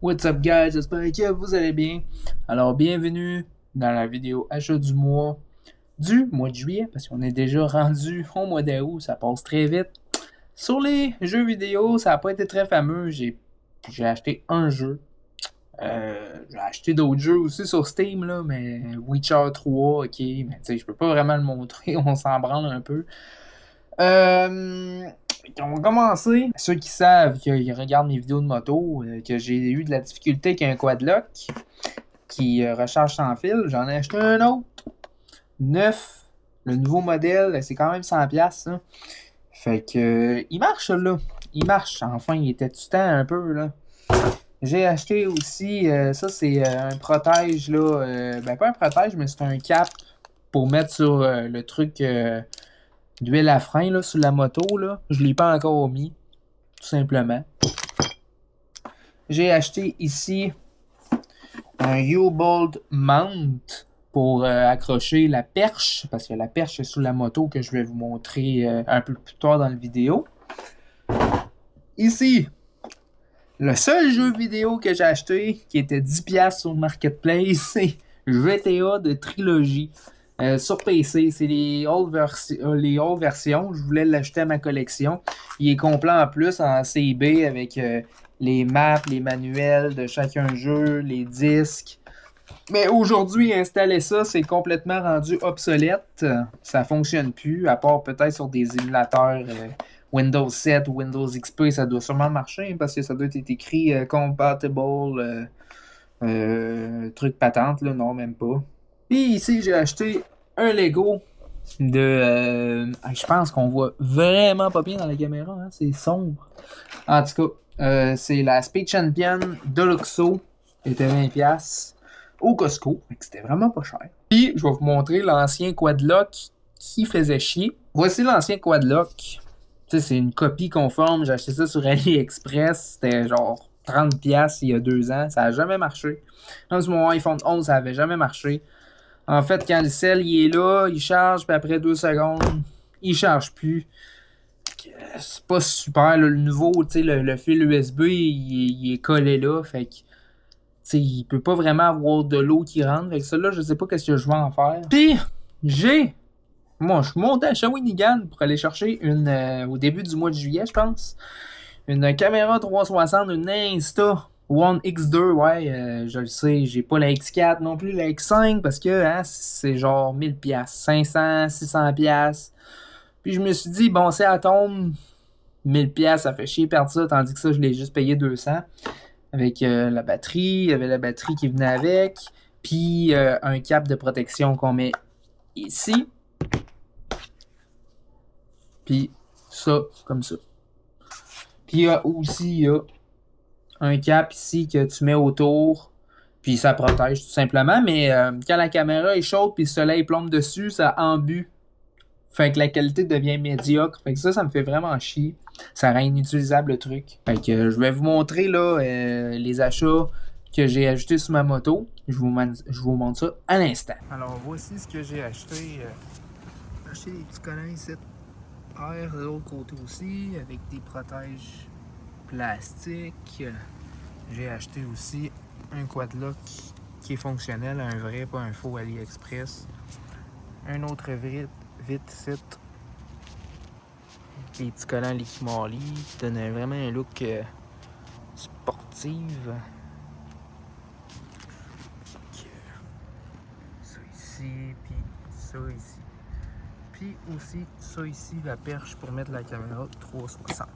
What's up guys, j'espère que vous allez bien. Alors bienvenue dans la vidéo achat du mois de juillet, parce qu'on est déjà rendu au mois d'août, ça passe très vite. Sur les jeux vidéo, ça n'a pas été très fameux, j'ai acheté un jeu. J'ai acheté d'autres jeux aussi sur Steam, là, mais Witcher 3, ok, mais tu sais, je peux pas vraiment le montrer, on s'en branle un peu. On va commencer. Ceux qui savent, qui regardent mes vidéos de moto, que j'ai eu de la difficulté avec un quadlock qui recharge sans fil, j'en ai acheté un autre. Neuf. Le nouveau modèle, c'est quand même 100$, ça. Fait que, il marche, là. Il marche. Enfin, il était du temps un peu, là. J'ai acheté aussi, ça c'est un protège, là. Ben, pas un protège, mais c'est un cap pour mettre sur le truc d'huile à frein, là, sur la moto, là. Je l'ai pas encore mis, tout simplement. J'ai acheté ici un U-Bolt Mount pour accrocher la perche, parce que la perche est sous la moto que je vais vous montrer un peu plus tard dans la vidéo. Ici, le seul jeu vidéo que j'ai acheté qui était 10$ sur le Marketplace, c'est GTA de Trilogy. Sur PC, c'est les old versions. Je voulais l'acheter à ma collection. Il est complet en plus en CB avec les maps, les manuels de chacun jeu, les disques. Mais aujourd'hui, installer ça, c'est complètement rendu obsolète. Ça fonctionne plus, à part peut-être sur des émulateurs Windows 7 ou Windows XP, ça doit sûrement marcher parce que ça doit être écrit compatible truc patente, là, non, même pas. Puis ici, j'ai acheté un Lego de... je pense qu'on voit vraiment pas bien dans la caméra, hein? C'est sombre. En tout cas, c'est la Speed Champion Deluxo. Elle était 20$ au Costco. C'était vraiment pas cher. Puis, je vais vous montrer l'ancien Quadlock qui faisait chier. Voici l'ancien Quadlock. Tu sais, c'est une copie conforme. J'ai acheté ça sur AliExpress. C'était genre 30$ il y a 2 ans. Ça n'a jamais marché. Même sur mon iPhone 11, ça n'avait jamais marché. En fait, quand le sel il est là, il charge, puis après 2 secondes, il charge plus. C'est pas super. Là, le nouveau, tu sais, le fil USB, il est collé là. Fait que, tu sais, il peut pas vraiment avoir de l'eau qui rentre. Fait que ça, là, je sais pas qu'est-ce que je vais en faire. Puis, moi, je suis monté à Shawinigan pour aller chercher au début du mois de juillet, je pense. Une caméra 360, une Insta One X2, ouais, je le sais, j'ai pas la X4 non plus, la X5, parce que hein, c'est genre 1000$, 500, 600$. Puis je me suis dit, bon, si elle tombe, 1000$, ça fait chier perdre ça, tandis que ça, je l'ai juste payé 200$. Avec la batterie, il y avait la batterie qui venait avec, puis un cap de protection qu'on met ici. Puis ça, comme ça. Puis il y a aussi un cap ici que tu mets autour, puis ça protège tout simplement. Mais quand la caméra est chaude puis le soleil plombe dessus, ça embue. Fait que la qualité devient médiocre. Fait que ça me fait vraiment chier. Ça rend inutilisable le truc. Fait que je vais vous montrer là les achats que j'ai ajoutés sur ma moto. Je vous montre ça à l'instant. Alors voici ce que j'ai acheté. J'ai acheté des petits collants ici. Air de l'autre côté aussi, avec des protèges plastiques. J'ai acheté aussi un quadlock qui est fonctionnel, un vrai, pas un faux AliExpress. Un autre vite site. Des petits collants Licky Marley qui donnent vraiment un look sportif. Ça ici, puis ça ici. Puis aussi ça ici, la perche pour mettre la caméra 360.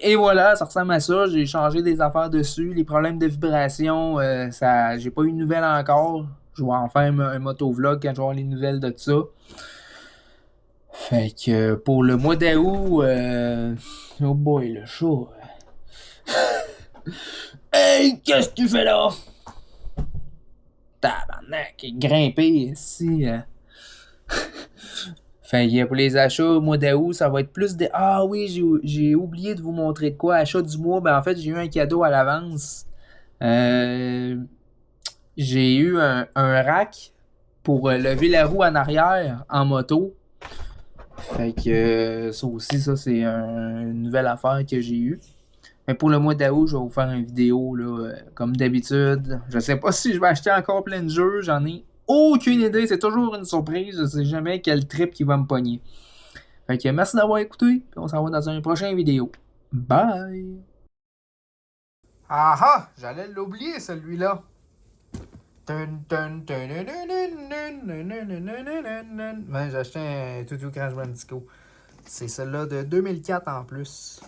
Et voilà, ça ressemble à ça. J'ai changé des affaires dessus. Les problèmes de vibration, j'ai pas eu de nouvelles encore. Je vais en faire un motovlog quand je vais avoir les nouvelles de ça. Fait que pour le mois d'août, oh boy, le chat. Hey, qu'est-ce que tu fais là? Tabarnak, grimper ici. Fait que pour les achats mois d'août, ça va être plus des... Ah oui, j'ai oublié de vous montrer de quoi. Achat du mois, ben en fait, j'ai eu un cadeau à l'avance. J'ai eu un rack pour lever la roue en arrière en moto. Fait que ça aussi, ça c'est une nouvelle affaire que j'ai eue. Mais pour le mois d'août, je vais vous faire une vidéo, là, comme d'habitude. Je sais pas si je vais acheter encore plein de jeux, j'en ai aucune idée, c'est toujours une surprise, je sais jamais quel trip qui va me pogner. Fait que merci d'avoir écouté, puis on s'en va dans une prochaine vidéo. Bye! Ah ah! J'allais l'oublier celui-là. Ouais, j'ai acheté un Tutu Crash Bandicoot. C'est celle-là de 2004 en plus.